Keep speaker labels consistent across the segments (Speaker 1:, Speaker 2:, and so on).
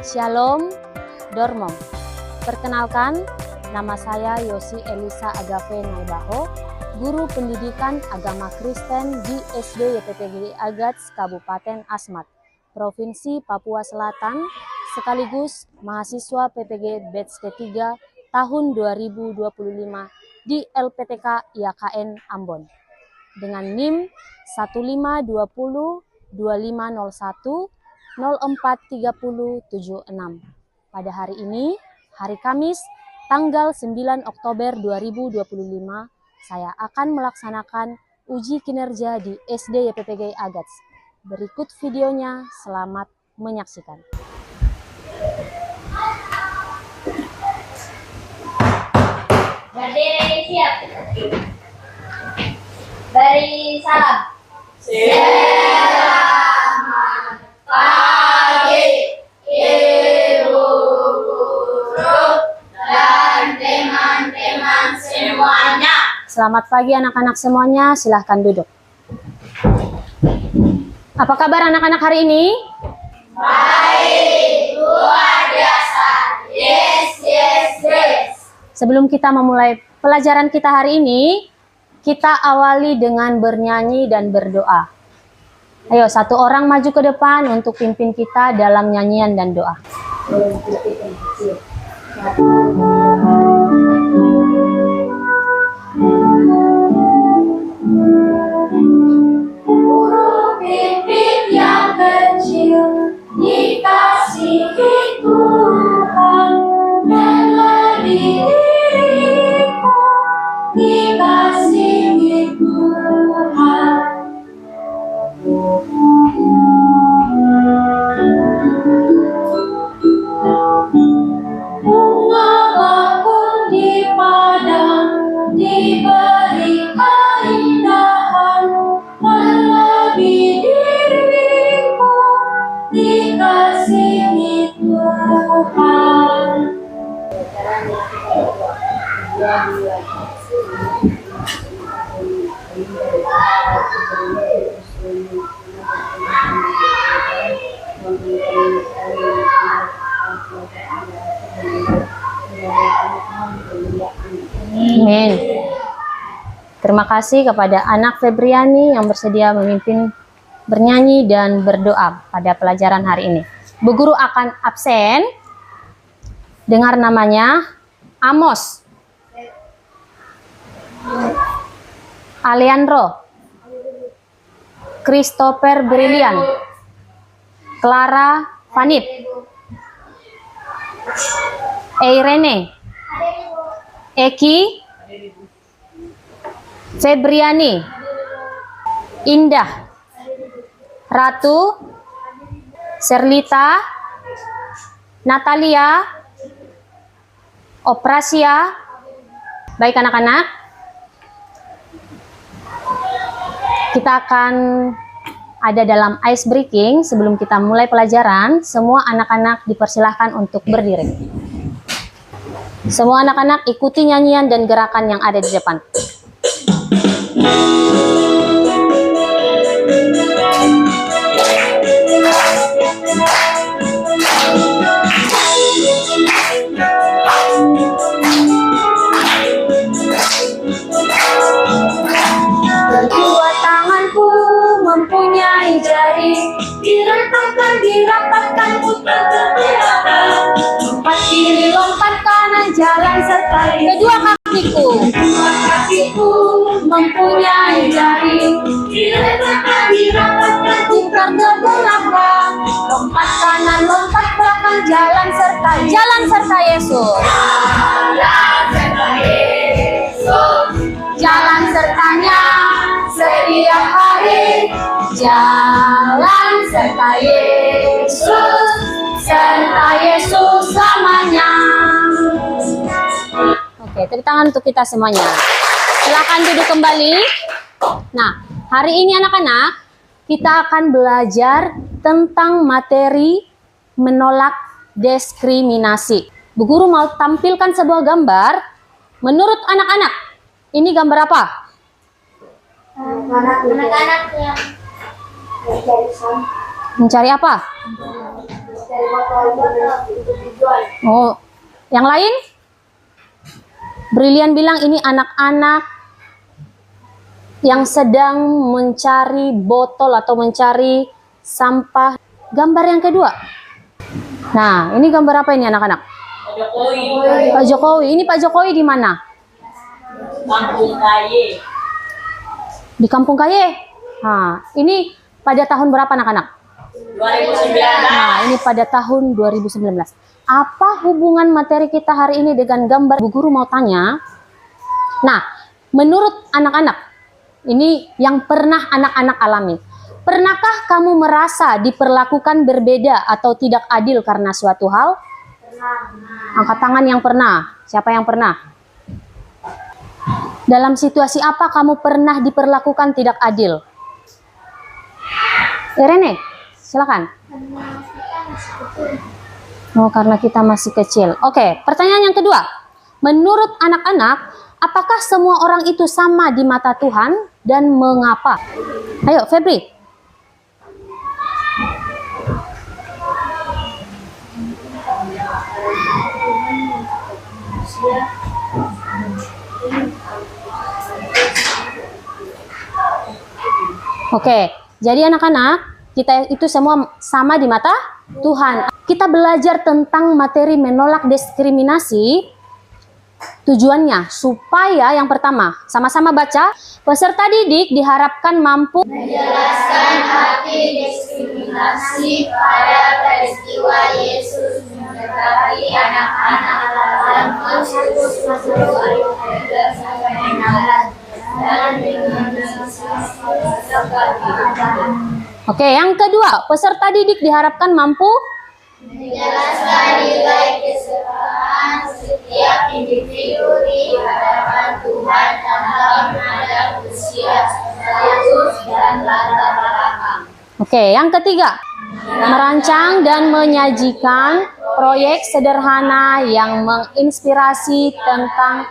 Speaker 1: Shalom, Dormom. Perkenalkan, nama saya Yosi Elisa Agave Naibaho, Guru Pendidikan Agama Kristen di SD YPPGI Agats Kabupaten Asmat, Provinsi Papua Selatan, sekaligus mahasiswa PPG Batch ketiga tahun 2025 di LPTK IAKN Ambon dengan NIM 1520-2501-043076. Pada hari ini, hari Kamis, tanggal 9 Oktober 2025, saya akan melaksanakan uji kinerja di SD YPPGI Agats. Berikut videonya, selamat menyaksikan.
Speaker 2: Berdiri, siap. Beri salam. Selamat pagi, Ibu Guru dan teman-teman semuanya.
Speaker 1: Selamat pagi anak-anak semuanya, silahkan duduk. Apa kabar anak-anak hari ini?
Speaker 2: Baik, luar biasa. Yes, yes, yes.
Speaker 1: Sebelum kita memulai pelajaran kita hari ini, kita awali dengan bernyanyi dan berdoa. Ayo, satu orang maju ke depan untuk pimpin kita dalam nyanyian dan doa.
Speaker 2: Guru pimpin yang kecil, dikasihi Tuhan, dan lebih diriku, dikasihi Tuhan. Bunga bakung di padang diberi keindahan, lebih diriku, dikasihi Tuhan.
Speaker 1: Amin. Terima kasih kepada anak Febriani yang bersedia memimpin bernyanyi dan berdoa pada pelajaran hari ini. Bu Guru akan absen. Dengar namanya Amos, Aleandro, Christopher Brilian, Clara Vanit, Eirene, Eki, Febriani, Indah, Ratu, Serlita, Natalia, Oprasia. Baik anak-anak, kita akan ada dalam ice breaking. Sebelum kita mulai pelajaran, semua anak-anak dipersilahkan untuk berdiri. Semua anak-anak ikuti nyanyian dan gerakan yang ada di depan.
Speaker 2: Kedua tanganku mempunyai jari, dirapatkan putar ke belakang. Lompat kiri, lompat kanan, jalan serta
Speaker 1: Kedua kakiku
Speaker 2: kedua kakiku mempunyai jari, dirapatkan putar ke belakang. Lompat kanan, lompat belakang, jalan serta
Speaker 1: Yesus.
Speaker 2: jalan serta Yesus. Jalan sertanya setiap hari, jalan serta Yesus selamanya.
Speaker 1: Oke, tepuk tangan untuk kita semuanya. Silakan duduk kembali. Nah, hari ini anak-anak, kita akan belajar tentang materi menolak diskriminasi. Bu Guru mau tampilkan sebuah gambar. Menurut anak-anak, ini gambar apa?
Speaker 2: Anak-anak yang
Speaker 1: Mencari apa? Oh, yang lain? Brilian bilang ini anak-anak yang sedang mencari botol atau mencari sampah. Gambar yang kedua. Nah, ini gambar apa ini anak-anak? Pak Jokowi. Ini Pak Jokowi di mana?
Speaker 2: Kampung Kaye.
Speaker 1: Di Kampung Kaye. Nah, ini pada tahun berapa anak-anak?
Speaker 2: 2019.
Speaker 1: Nah, ini pada tahun 2019. Apa hubungan materi kita hari ini dengan gambar? Bu Guru mau tanya. Nah, menurut anak-anak, ini yang pernah anak-anak alami. Pernahkah kamu merasa diperlakukan berbeda atau tidak adil karena suatu hal? Angkat tangan yang pernah. Siapa yang pernah? Dalam situasi apa kamu pernah diperlakukan tidak adil? Rene, silakan. Oh, karena kita masih kecil. Oke, pertanyaan yang kedua. Menurut anak-anak, apakah semua orang itu sama di mata Tuhan dan mengapa? Ayo, Febri. Oke, jadi anak-anak, kita itu semua sama di mata Tuhan. Kita belajar tentang materi menolak diskriminasi. Tujuannya supaya yang pertama, sama-sama baca, peserta didik diharapkan mampu
Speaker 3: Menjelaskan arti diskriminasi pada peristiwa Yesus mendekati anak-anak dalam Matius 10 ayat 13 sampai 16 dan dengan
Speaker 1: Oke, yang kedua, peserta didik diharapkan mampu
Speaker 3: menjelaskan nilai kesetaraan setiap individu di hadapan Tuhan tanpa memandang usia, status, dan latar belakang.
Speaker 1: Oke, yang ketiga, merancang dan menyajikan proyek sederhana yang menginspirasi tentang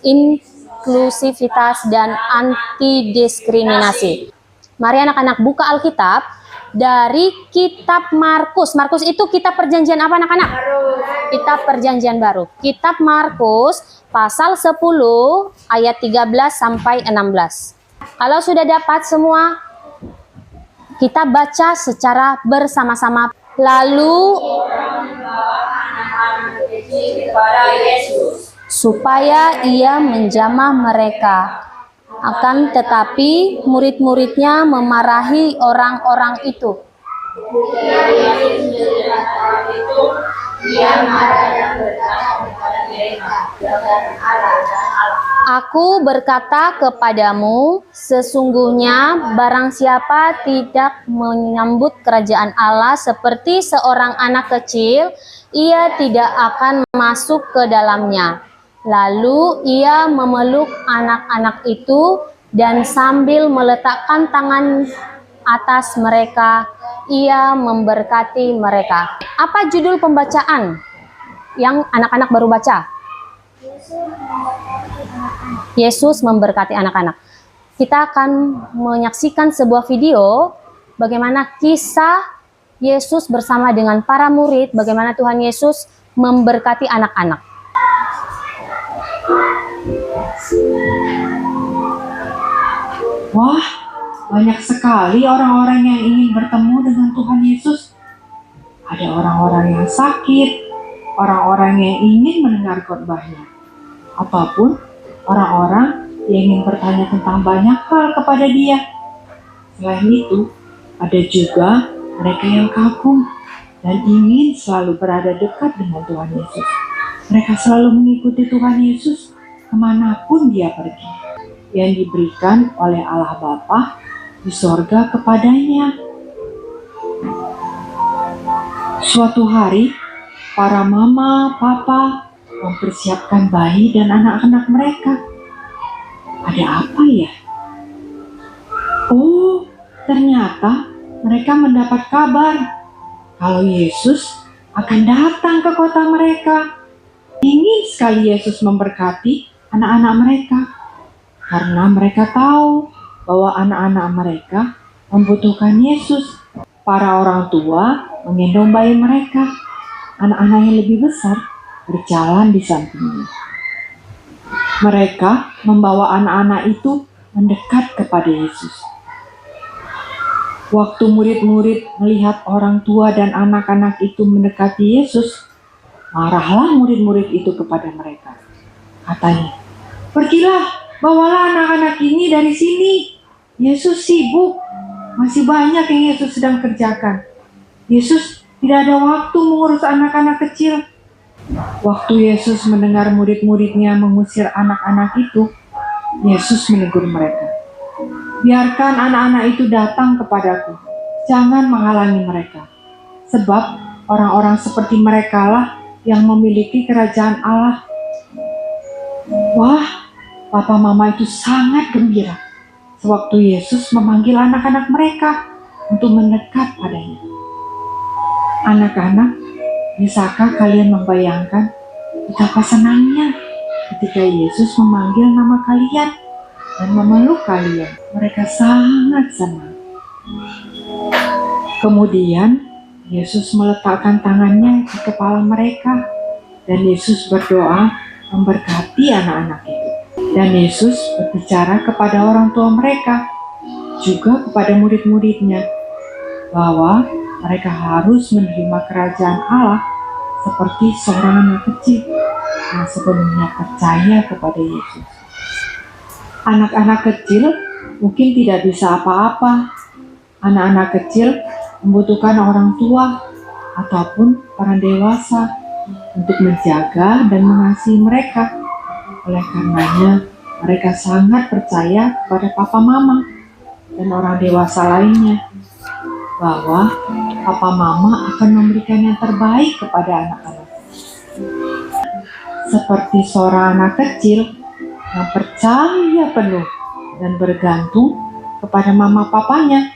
Speaker 1: inklusivitas dan anti diskriminasi. Mari anak-anak buka Alkitab dari kitab Markus. Markus itu kitab perjanjian apa anak-anak? Kitab perjanjian baru. Kitab Markus pasal 10 ayat 13 sampai 16. Kalau sudah dapat semua, kita baca secara bersama-sama. Lalu
Speaker 2: Kepada Yesus.
Speaker 1: supaya ia menjamah mereka. Akan tetapi murid-muridnya memarahi orang-orang itu.
Speaker 3: Dia marah dan berkata kepada mereka, "Jangan Allah dan Allah."
Speaker 1: Aku berkata kepadamu, sesungguhnya barang siapa tidak menyambut kerajaan Allah seperti seorang anak kecil, ia tidak akan masuk ke dalamnya. Lalu ia memeluk anak-anak itu dan sambil meletakkan tangan atas mereka, ia memberkati mereka. Apa judul pembacaan yang anak-anak baru baca? Yesus memberkati anak-anak. Kita akan menyaksikan sebuah video bagaimana kisah Yesus bersama dengan para murid, bagaimana Tuhan Yesus memberkati anak-anak.
Speaker 4: Wah, banyak sekali orang-orang yang ingin bertemu dengan Tuhan Yesus. Ada orang-orang yang sakit, orang-orang yang ingin mendengar khotbahnya, ataupun orang-orang yang ingin bertanya tentang banyak hal kepada Dia. Selain itu, ada juga mereka yang kagum dan ingin selalu berada dekat dengan Tuhan Yesus. Mereka selalu mengikuti Tuhan Yesus kemanapun Dia pergi, yang diberikan oleh Allah Bapa di sorga kepadanya. Suatu hari, para mama, papa mempersiapkan bayi dan anak-anak mereka. Ada apa ya? Oh, ternyata mereka mendapat kabar kalau Yesus akan datang ke kota mereka. Ingin sekali Yesus memberkati anak-anak mereka, karena mereka tahu bahwa anak-anak mereka membutuhkan Yesus. Para orang tua menggendong bayi mereka. Anak-anak yang lebih besar berjalan di sampingnya. Mereka membawa anak-anak itu mendekat kepada Yesus. Waktu murid-murid melihat orang tua dan anak-anak itu mendekati Yesus, marahlah murid-murid itu kepada mereka. Katanya, "Pergilah, bawalah anak-anak ini dari sini. Yesus sibuk, masih banyak yang Yesus sedang kerjakan. Yesus tidak ada waktu mengurus anak-anak kecil." Waktu Yesus mendengar murid-muridnya mengusir anak-anak itu, Yesus menegur mereka. "Biarkan anak-anak itu datang kepadaku, jangan menghalangi mereka. Sebab orang-orang seperti merekalah yang memiliki kerajaan Allah." Wah, papa mama itu sangat gembira sewaktu Yesus memanggil anak-anak mereka untuk mendekat padanya. Anak-anak, bisakah kalian membayangkan betapa senangnya ketika Yesus memanggil nama kalian dan memeluk kalian? Mereka sangat senang. Kemudian Yesus meletakkan tangannya di kepala mereka dan Yesus berdoa memberkati anak-anak itu. Dan Yesus berbicara kepada orang tua mereka, juga kepada murid-muridnya, bahwa mereka harus menerima kerajaan Allah seperti seorang anak kecil yang sebelumnya percaya kepada Yesus. Anak-anak kecil mungkin tidak bisa apa-apa. Anak-anak kecil membutuhkan orang tua ataupun orang dewasa untuk menjaga dan mengasihi mereka. Oleh karenanya, mereka sangat percaya kepada papa mama dan orang dewasa lainnya bahwa papa mama akan memberikan yang terbaik kepada anak-anak. Seperti seorang anak kecil yang percaya penuh dan bergantung kepada mama papanya,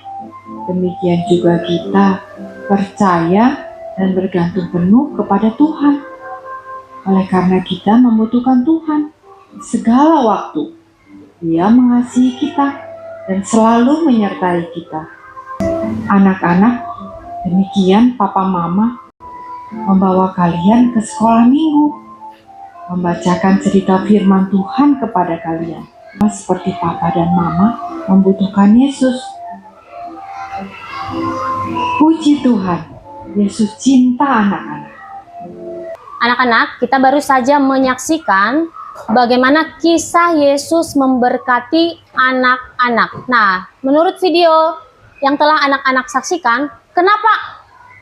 Speaker 4: demikian juga kita percaya dan bergantung penuh kepada Tuhan. Oleh karena kita membutuhkan Tuhan segala waktu. Dia mengasihi kita dan selalu menyertai kita. Anak-anak, demikian papa mama membawa kalian ke sekolah minggu, membacakan cerita firman Tuhan kepada kalian. Seperti papa dan mama membutuhkan Yesus. Puji Tuhan, Yesus cinta anak-anak.
Speaker 1: Anak-anak, kita baru saja menyaksikan bagaimana kisah Yesus memberkati anak-anak. Nah, menurut video yang telah anak-anak saksikan, kenapa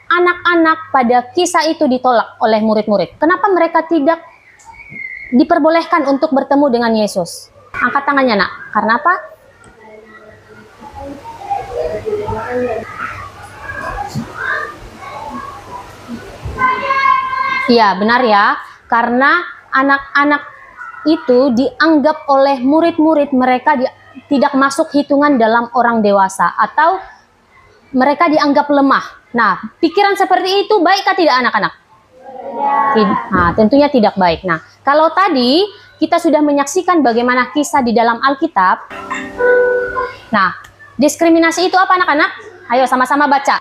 Speaker 1: anak-anak pada kisah itu ditolak oleh murid-murid? Kenapa mereka tidak diperbolehkan untuk bertemu dengan Yesus? Angkat tangannya, nak. Karena apa? Iya, benar ya. Karena anak-anak itu dianggap oleh murid-murid mereka tidak masuk hitungan dalam orang dewasa atau mereka dianggap lemah. Nah, pikiran seperti itu baikkah tidak anak-anak? Nah, tentunya tidak baik. Nah, kalau tadi kita sudah menyaksikan bagaimana kisah di dalam Alkitab. Nah, diskriminasi itu apa anak-anak? Ayo sama-sama baca.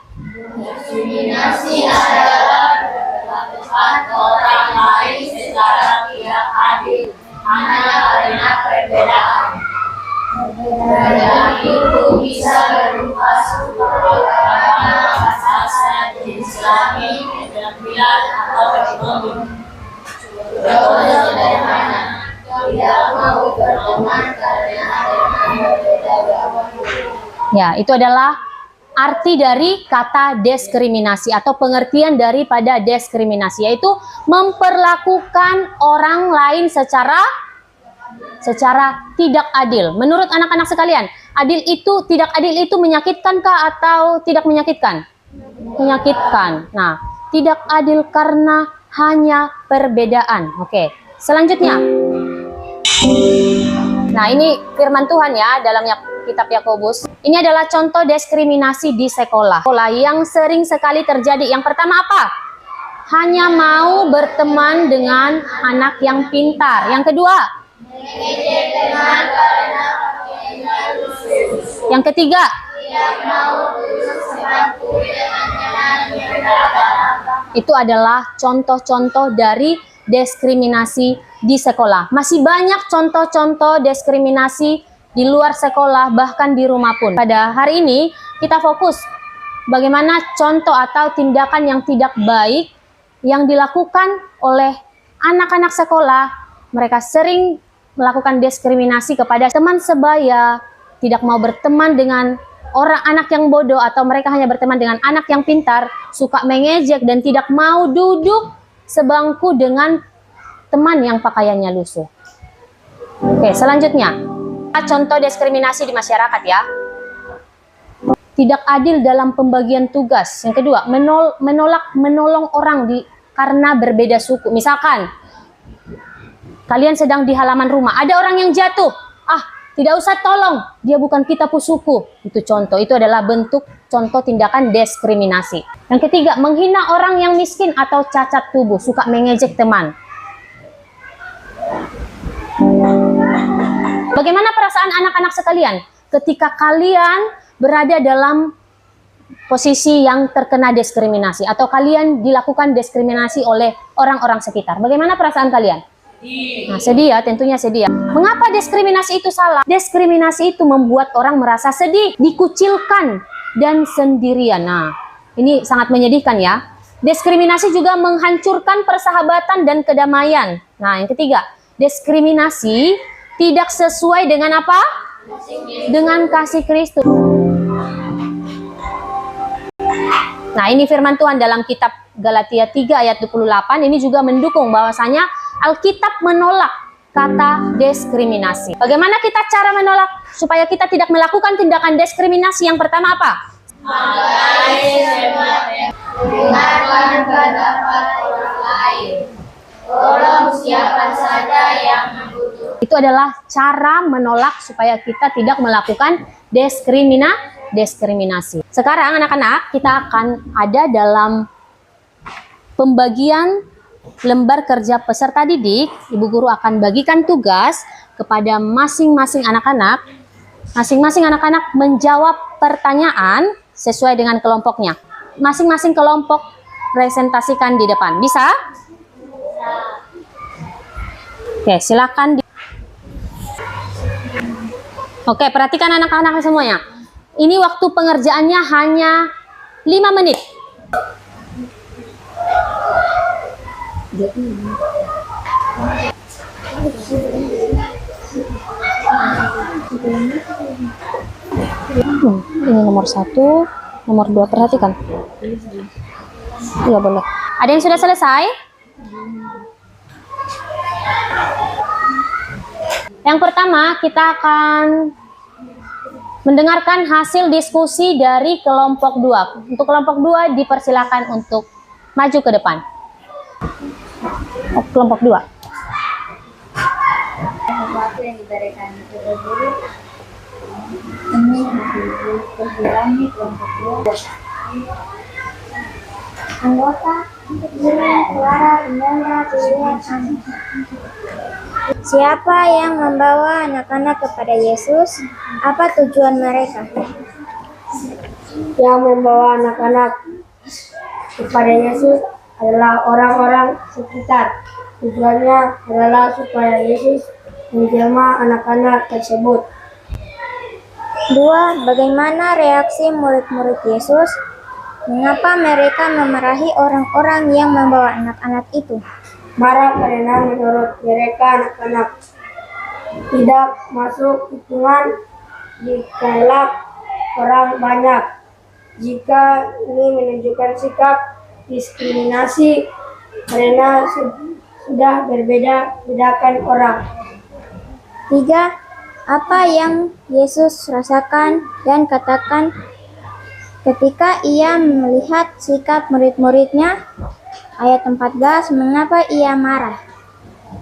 Speaker 3: Diskriminasi adalah memperlakukan orang lain secara tidak adil hanya karena perbedaan. Perbedaan itu bisa berupa suku, agama, bahasa, jenis kelamin, keterampilan, atau ekonomi. Contohnya sederhana, tidak mau berteman karena ada berbeda agama.
Speaker 1: Ya, itu adalah arti dari kata diskriminasi atau pengertian daripada diskriminasi, yaitu memperlakukan orang lain secara tidak adil. Menurut anak-anak sekalian, tidak adil itu menyakitkankah atau tidak menyakitkan? Menyakitkan. Nah, tidak adil karena hanya perbedaan. Oke, selanjutnya. Nah, ini firman Tuhan ya dalam kitab Yakobus. Ini adalah contoh diskriminasi di sekolah yang sering sekali terjadi. Yang pertama apa? Hanya mau berteman dengan anak yang pintar. Yang kedua? Yang ketiga? Itu adalah contoh-contoh dari diskriminasi di sekolah. Masih banyak contoh-contoh diskriminasi di luar sekolah, bahkan di rumah pun. Pada hari ini, kita fokus bagaimana contoh atau tindakan yang tidak baik yang dilakukan oleh anak-anak sekolah. Mereka sering melakukan diskriminasi kepada teman sebaya, tidak mau berteman dengan anak yang bodoh, atau mereka hanya berteman dengan anak yang pintar, suka mengejek dan tidak mau duduk sebangku dengan teman yang pakaiannya lusuh. Oke, selanjutnya, contoh diskriminasi di masyarakat ya. Tidak adil dalam pembagian tugas. Yang kedua, menolong orang karena berbeda suku. Misalkan, kalian sedang di halaman rumah, ada orang yang jatuh. Tidak usah tolong, dia bukan kita suku. Itu contoh, itu adalah bentuk contoh tindakan diskriminasi. Yang ketiga, menghina orang yang miskin atau cacat tubuh, suka mengejek teman. Bagaimana perasaan anak-anak sekalian ketika kalian berada dalam posisi yang terkena diskriminasi atau kalian dilakukan diskriminasi oleh orang-orang sekitar? Bagaimana perasaan kalian? Nah, sedih ya, tentunya sedih ya. Mengapa diskriminasi itu salah? Diskriminasi itu membuat orang merasa sedih, dikucilkan, dan sendirian. Nah, ini sangat menyedihkan ya. Diskriminasi juga menghancurkan persahabatan dan kedamaian. Nah, yang ketiga, diskriminasi tidak sesuai dengan apa? Dengan kasih Kristus. Nah, ini firman Tuhan dalam kitab Galatia 3 ayat 28. Ini juga mendukung bahwasanya Alkitab menolak kata diskriminasi. Bagaimana kita cara menolak supaya kita tidak melakukan tindakan diskriminasi? Yang pertama apa?
Speaker 3: Dengarkan pendapat orang lain. Tolong siapa saja yang membutuhkan.
Speaker 1: Itu adalah cara menolak supaya kita tidak melakukan diskriminasi. Sekarang anak-anak, kita akan ada dalam pembagian lembar kerja peserta didik. Ibu guru akan bagikan tugas kepada masing-masing anak-anak. Masing-masing anak-anak menjawab pertanyaan sesuai dengan kelompoknya. Masing-masing kelompok presentasikan di depan. Bisa? Oke, silakan. Oke, perhatikan anak-anak semuanya. Ini waktu pengerjaannya hanya 5 menit. Ini nomor 1, nomor 2, perhatikan. Iya, boleh. Ada yang sudah selesai? Yang pertama, kita akan mendengarkan hasil diskusi dari kelompok 2. Untuk kelompok 2 dipersilakan untuk maju ke depan. Kelompok 2.
Speaker 3: Sesuatu yang diberikan kepada guru ini mengulangi kelompok 2. Anggota suara bendera pilihan. Siapa yang membawa anak-anak kepada Yesus? Apa tujuan mereka?
Speaker 2: Yang membawa anak-anak kepada Yesus adalah orang-orang sekitar. Tujuannya adalah supaya Yesus menjelma anak-anak tersebut.
Speaker 3: 2. Bagaimana reaksi murid-murid Yesus? Mengapa mereka memarahi orang-orang yang membawa anak-anak itu?
Speaker 2: Marah karena menurut mereka anak-anak tidak masuk hitungan dikalak orang banyak. Jika ini menunjukkan sikap diskriminasi karena sudah bedakan orang.
Speaker 3: 3. Apa yang Yesus rasakan dan katakan ketika ia melihat sikap murid-muridnya? Ayat 14, mengapa ia marah?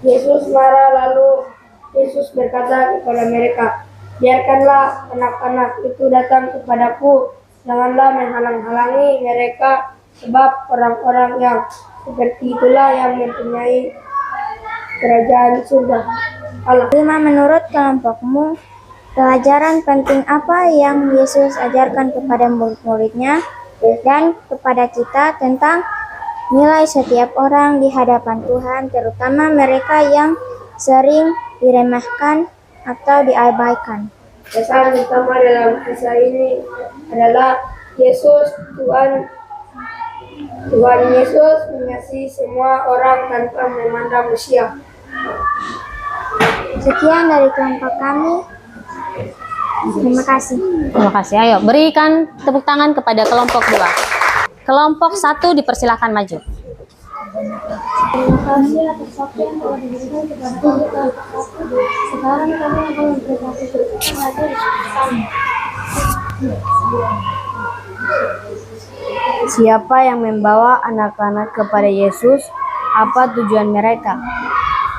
Speaker 2: Yesus marah, lalu Yesus berkata kepada mereka, biarkanlah anak-anak itu datang kepadaku, janganlah menghalang-halangi mereka, sebab orang-orang yang seperti itulah yang mempunyai kerajaan surga Allah.
Speaker 3: 5. Menurut kelompokmu, Pelajaran penting apa yang Yesus ajarkan kepada murid-muridnya dan kepada kita tentang nilai setiap orang di hadapan Tuhan, terutama mereka yang sering diremehkan atau diabaikan.
Speaker 2: Pesan utama dalam kisah ini adalah Tuhan Yesus mengasihi semua orang tanpa memandang usia.
Speaker 3: Sekian dari kelompok kami. Terima kasih.
Speaker 1: Terima kasih. Ayo, berikan tepuk tangan kepada kelompok 2. Kelompok 1 dipersilakan maju.
Speaker 3: Terima kasih atas waktu yang telah diberikan kepada kita. Sekarang kami akan mempresentasi materi kami.
Speaker 2: Siapa yang membawa anak-anak kepada Yesus? Apa tujuan mereka?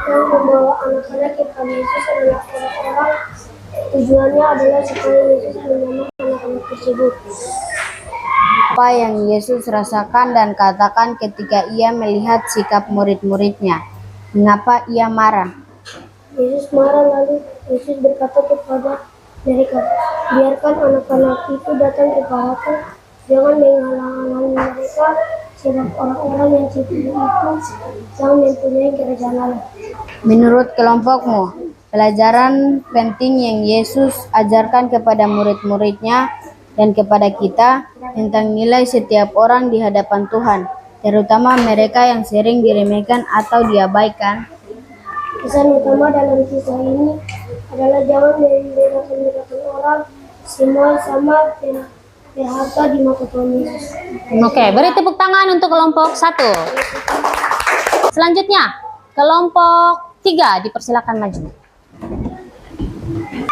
Speaker 3: Yang membawa anak-anak kepada Yesus adalah orang-orang. Tujuannya adalah supaya Yesus menyelamatkan anak-anak tersebut.
Speaker 2: Apa yang Yesus rasakan dan katakan ketika ia melihat sikap murid-muridnya? Mengapa ia marah?
Speaker 3: Yesus marah, lalu Yesus berkata kepada mereka, biarkan anak-anak itu datang kepadaku, jangan menghalang-halangi mereka, sebab orang-orang yang seperti itu yang mempunyai kerajaan Allah.
Speaker 2: Menurut kelompokmu, pelajaran penting yang Yesus ajarkan kepada murid-muridnya dan kepada kita tentang nilai setiap orang di hadapan Tuhan, terutama mereka yang sering diremehkan atau diabaikan.
Speaker 3: Pesan utama dalam kisah ini adalah jangan membedakan orang, semua sama berharga di mata Tuhan Yesus.
Speaker 1: Oke, beri tepuk tangan untuk kelompok 1. Selanjutnya, kelompok 3 dipersilakan maju.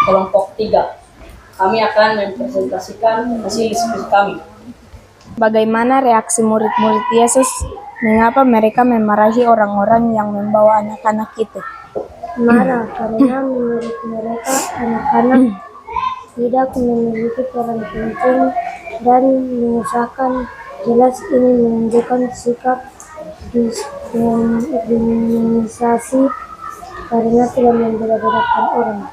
Speaker 5: Kelompok 3. Kami akan mempresentasikan hasil diskusi kami.
Speaker 6: Bagaimana reaksi murid-murid Yesus? Mengapa mereka memarahi orang-orang yang membawa anak-anak itu?
Speaker 3: Marah karena menurut mereka anak-anak tidak memiliki peran penting dan menyusahkan. Jelas ini menunjukkan sikap diskriminisasi karena tidak membeda-bedakan orang.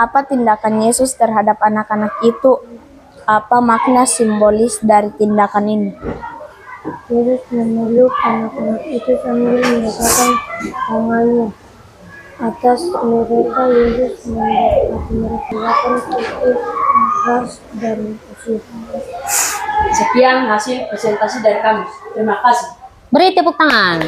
Speaker 6: Apa tindakan Yesus terhadap anak-anak itu? Apa makna simbolis dari tindakan ini?
Speaker 3: Yesus memeluk anak-anak itu sambil meletakkan tangannya atas mereka. Yesus membuat hati mereka putus ras dan kusut.
Speaker 5: Sekian hasil presentasi dari kami. Terima kasih.
Speaker 1: Beri tepuk tangan.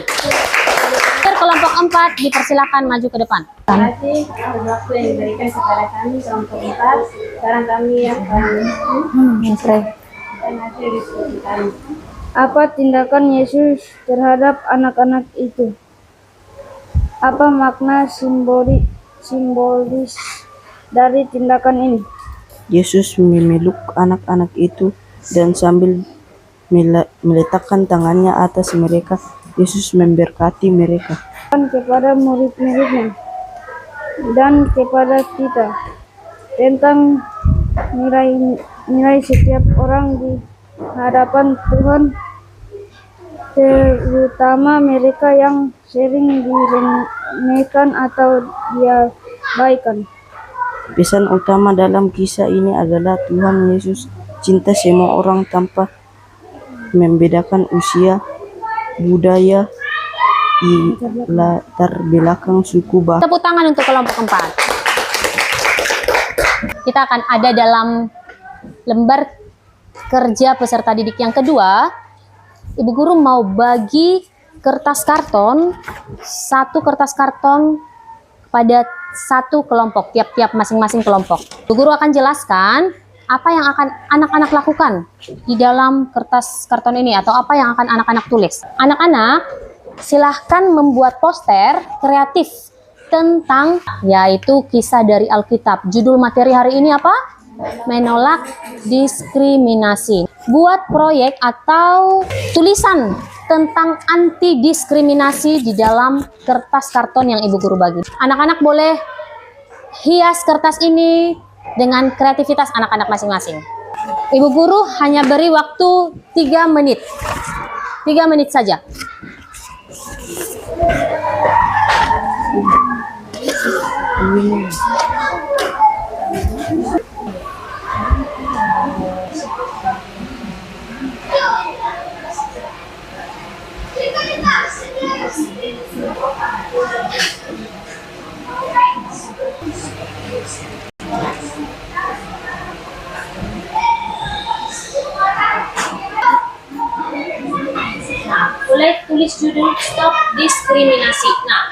Speaker 1: Kelompok 4 dipersilakan maju ke depan.
Speaker 2: Terima kasih atas waktu yang diberikan kepada kami kelompok 4. Sekarang kami akan hasil diskusi kami.
Speaker 3: Apa tindakan Yesus terhadap anak-anak itu? Apa makna simbolis dari tindakan ini?
Speaker 7: Yesus memeluk anak-anak itu dan sambil meletakkan tangannya atas mereka, Yesus memberkati mereka.
Speaker 3: Dan kepada murid-muridnya dan kepada kita tentang nilai setiap orang di hadapan Tuhan, terutama mereka yang sering diremehkan atau diabaikan.
Speaker 7: Pesan utama dalam kisah ini adalah Tuhan Yesus cinta semua orang tanpa membedakan usia, budaya, latar belakang, suku, bahasa.
Speaker 1: Tepuk tangan untuk kelompok 4. Kita akan ada dalam lembar kerja peserta didik yang kedua. Ibu guru mau bagi kertas karton, satu kertas karton pada satu kelompok, tiap-tiap masing-masing kelompok. Ibu guru akan jelaskan apa yang akan anak-anak lakukan di dalam kertas karton ini atau apa yang akan anak-anak tulis. Anak-anak silahkan membuat poster kreatif tentang yaitu kisah dari Alkitab. Judul materi hari ini apa? Menolak diskriminasi. Buat proyek atau tulisan tentang anti diskriminasi di dalam kertas karton yang ibu guru bagi. Anak-anak boleh hias kertas ini dengan kreativitas anak-anak masing-masing. Ibu guru hanya beri waktu 3 menit. 3 menit saja. menulis judul Stop Diskriminasi. Nah,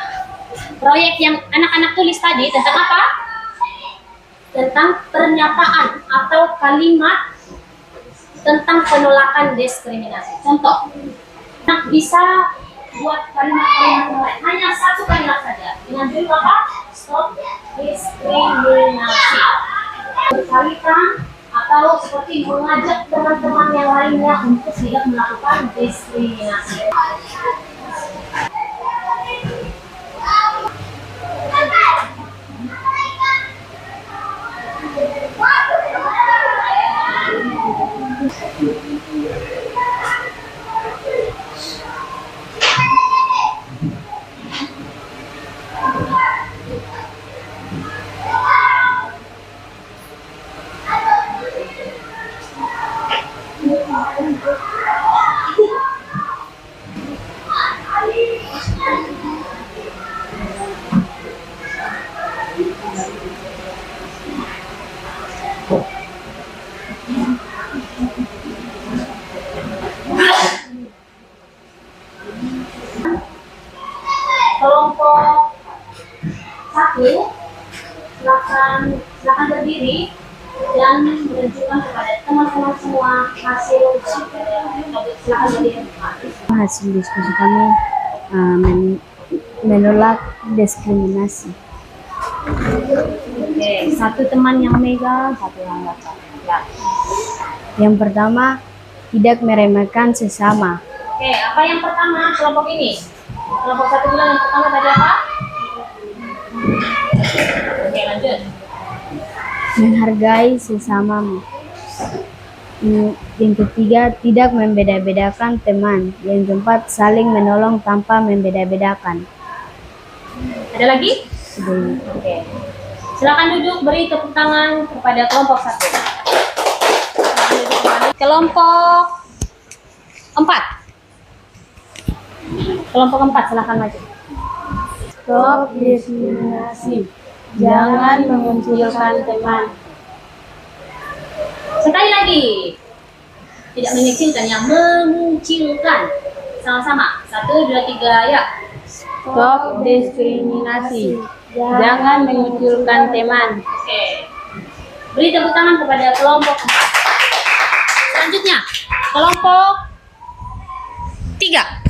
Speaker 1: proyek yang anak-anak tulis tadi tentang apa? Tentang pernyataan atau kalimat tentang penolakan diskriminasi. Contoh, anak bisa buat kalimat-kalimat yang lain. Hanya satu kalimat saja. Dengan judul apa? Stop Diskriminasi. Berkalikan atau seperti mengajak teman-teman yang lainnya untuk tidak melakukan diskriminasi. Kelompok 1, silakan berdiri dan menunjukkan kepada teman-teman semua hasil silakan berdiri.
Speaker 8: Hasil diskusi kami menolak diskriminasi.
Speaker 1: Oke, satu teman yang megang, satu yang enggak. Ya.
Speaker 8: Yang pertama, tidak meremehkan sesama.
Speaker 1: Oke, apa yang pertama kelompok ini? Kelompok 1 bilang yang pertama tadi apa? Oke, lanjut.
Speaker 8: Menghargai sesamamu. Yang ketiga, tidak membeda-bedakan teman. Yang keempat, saling menolong tanpa membeda-bedakan.
Speaker 1: Ada lagi? Oke. Silakan duduk, beri tepuk tangan kepada kelompok 1. Kelompok 4. Kelompok 4, silakan maju.
Speaker 8: Stop diskriminasi. Jangan mengucilkan teman.
Speaker 1: Sekali lagi. Tidak mengecilkan, yang mengucilkan. Sama-sama. 1, 2, 3, ya.
Speaker 8: Stop diskriminasi. Jangan mengucilkan teman.
Speaker 1: Oke. Beri tepuk tangan kepada kelompok 4. Selanjutnya, kelompok 3.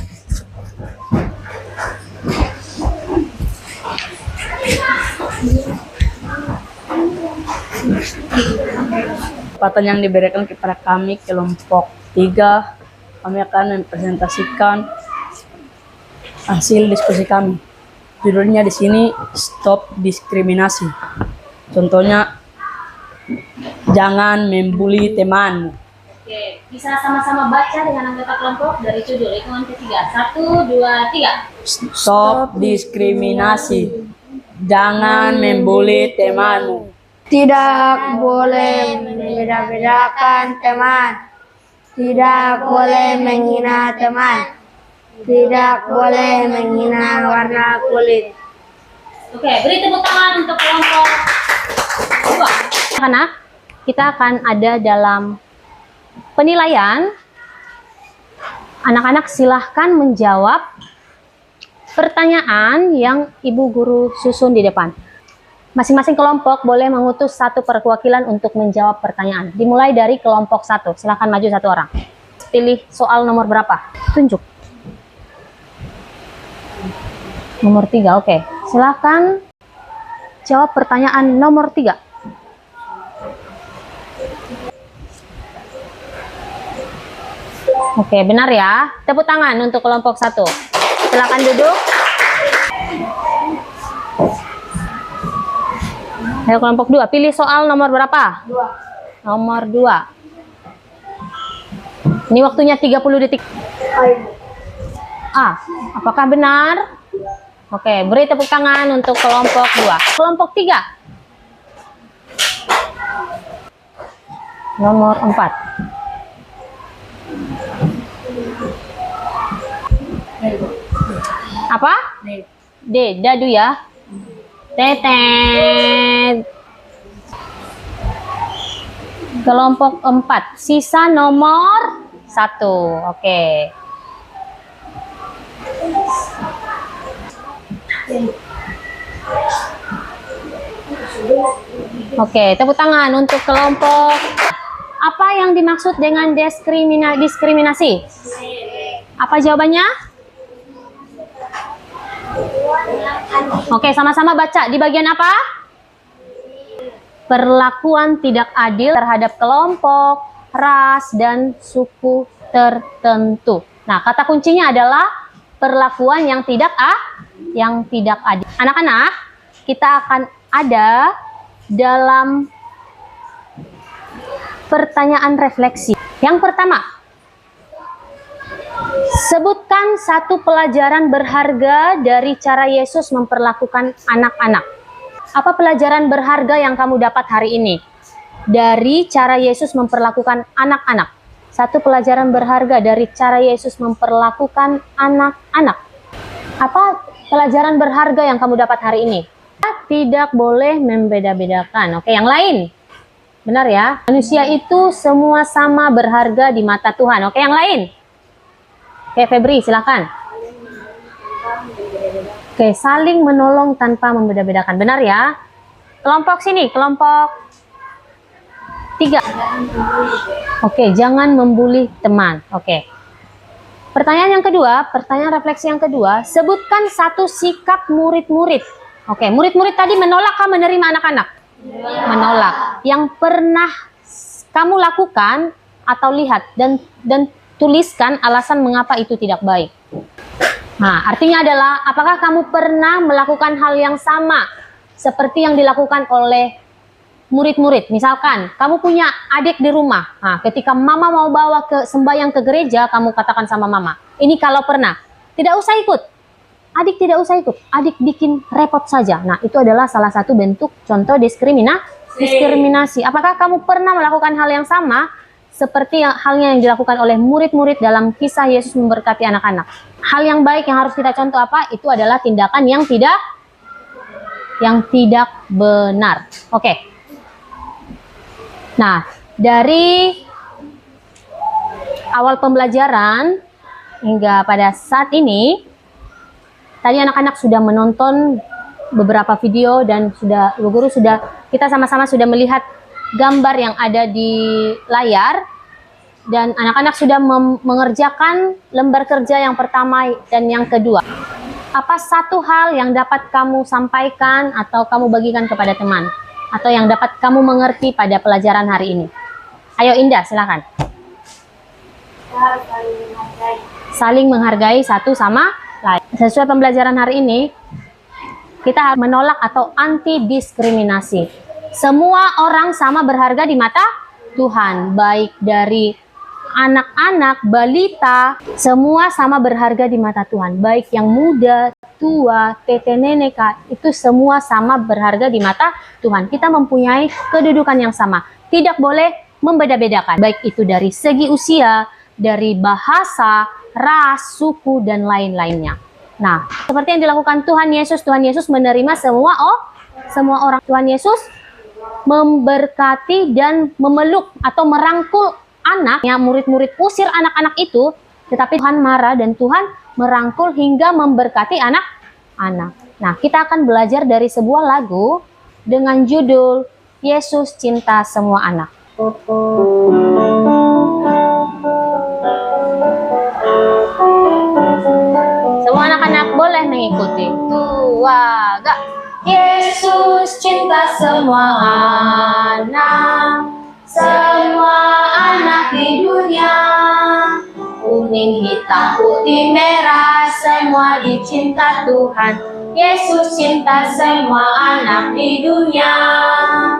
Speaker 5: Kesempatan yang diberikan kepada kami kelompok 3, kami akan mempresentasikan hasil diskusi kami. Judulnya di sini Stop Diskriminasi. Contohnya, jangan membuli temanmu.
Speaker 1: Oke, bisa sama-sama baca dengan anggota kelompok dari judul hitungan ketiga. 1, 2, 3.
Speaker 5: Stop diskriminasi. Jangan membuli temanmu.
Speaker 2: Tidak boleh membeda-bedakan teman. Tidak boleh menghina teman. Tidak boleh menghina warna kulit.
Speaker 1: Oke, beri tepuk tangan untuk kelompok 2. Anak-anak, kita akan ada dalam penilaian. Anak-anak silahkan menjawab pertanyaan yang Ibu Guru susun di depan. Masing-masing kelompok boleh mengutus satu perwakilan untuk menjawab pertanyaan. Dimulai dari kelompok 1. Silahkan maju satu orang. Pilih soal nomor berapa? Tunjuk. Nomor 3, oke. Silahkan jawab pertanyaan nomor 3. Oke, benar ya. Tepuk tangan untuk kelompok 1. Silakan duduk. Ayo kelompok 2, pilih soal nomor berapa?
Speaker 2: 2.
Speaker 1: Nomor 2. Ini waktunya 30 detik. A, apakah benar? Oke, beri tepuk tangan untuk kelompok 2. Kelompok 3. Nomor 4. Apa? D, dadu ya. Tetet. Kelompok 4, sisa nomor 1. Oke. Oke, tepuk tangan untuk kelompok. Apa yang dimaksud dengan diskriminasi? Apa jawabannya? Oke, sama-sama baca. Di bagian apa? Perlakuan tidak adil terhadap kelompok, ras, dan suku tertentu. Nah, kata kuncinya adalah perlakuan yang tidak adil. Anak-anak, kita akan ada dalam pertanyaan refleksi. Yang pertama, sebutkan satu pelajaran berharga dari cara Yesus memperlakukan anak-anak. Apa pelajaran berharga yang kamu dapat hari ini dari cara Yesus memperlakukan anak-anak? Satu pelajaran berharga dari cara Yesus memperlakukan anak-anak. Apa pelajaran berharga yang kamu dapat hari ini? Tidak boleh membeda-bedakan. Oke, yang lain. Benar ya? Manusia itu semua sama berharga di mata Tuhan. Oke, yang lain. Oke, Febri, silakan. Oke, saling menolong tanpa membeda-bedakan. Benar ya? Kelompok sini, kelompok 3. Oke, jangan membuli teman. Oke. Pertanyaan yang kedua, pertanyaan refleksi yang kedua, sebutkan satu sikap murid-murid. Oke, murid-murid tadi menolak kah menerima anak-anak? Menolak. Yang pernah kamu lakukan atau lihat dan tuliskan alasan mengapa itu tidak baik. Nah, artinya adalah apakah kamu pernah melakukan hal yang sama seperti yang dilakukan oleh murid-murid? Misalkan kamu punya adik di rumah. Nah, ketika mama mau bawa ke sembahyang ke gereja, kamu katakan sama mama, ini kalau pernah, tidak usah ikut. Adik tidak usah ikut, adik bikin repot saja. Nah, itu adalah salah satu bentuk contoh diskriminasi. Apakah kamu pernah melakukan hal yang sama seperti halnya yang dilakukan oleh murid-murid dalam kisah Yesus memberkati anak-anak? Hal yang baik yang harus kita contoh apa? Itu adalah tindakan yang tidak benar. Oke. Nah, dari awal pembelajaran hingga pada saat ini, tadi anak-anak sudah menonton beberapa video dan Bu Guru kita sama-sama sudah melihat gambar yang ada di layar, dan anak-anak sudah mengerjakan lembar kerja yang pertama dan yang kedua. Apa satu hal yang dapat kamu sampaikan atau kamu bagikan kepada teman, atau yang dapat kamu mengerti pada pelajaran hari ini? Ayo Indah, silakan. Saling menghargai satu sama lain. Sesuai pembelajaran hari ini, kita harus menolak atau anti diskriminasi. Semua orang sama berharga di mata Tuhan, baik dari anak-anak, balita, semua sama berharga di mata Tuhan. Baik yang muda, tua, tete, nenek, itu semua sama berharga di mata Tuhan. Kita mempunyai kedudukan yang sama. Tidak boleh membeda-bedakan, baik itu dari segi usia, dari bahasa, ras, suku, dan lain-lainnya. Nah, seperti yang dilakukan Tuhan Yesus menerima semua orang. Tuhan Yesus memberkati dan memeluk atau merangkul anaknya. Murid-murid usir anak-anak itu, tetapi Tuhan marah dan Tuhan merangkul hingga memberkati anak-anak. Nah, kita akan belajar dari sebuah lagu dengan judul Yesus Cinta Semua Anak. Semua anak-anak boleh mengikuti. 2, gak. Yesus cinta semua anak di dunia. Kuning, hitam, putih, merah, semua dicinta Tuhan. Yesus cinta semua anak di dunia.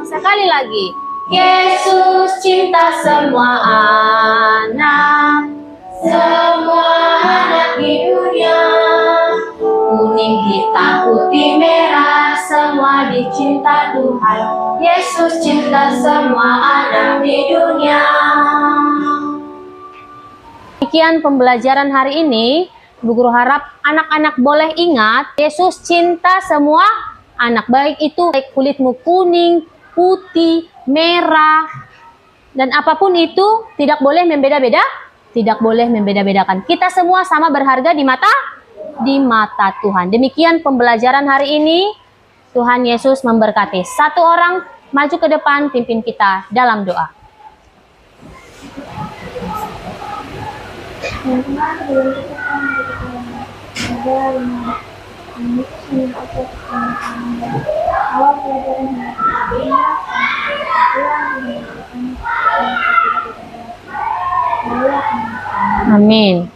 Speaker 1: Sekali lagi. Yesus cinta semua anak di dunia. Kuning, hitam, putih, merah, semua dicinta Tuhan. Yesus cinta semua anak di dunia. Demikian pembelajaran hari ini. Bu Guru harap anak-anak boleh ingat, Yesus cinta semua anak. Baik kulitmu kuning, putih, merah, dan apapun itu, tidak boleh membeda-bedakan. Kita semua sama berharga di mata di mata Tuhan. Demikian pembelajaran hari ini. Tuhan Yesus memberkati. Satu orang maju ke depan, pimpin kita dalam doa.
Speaker 3: Teman-teman, sebelum kita awal pelajaran
Speaker 1: Amin.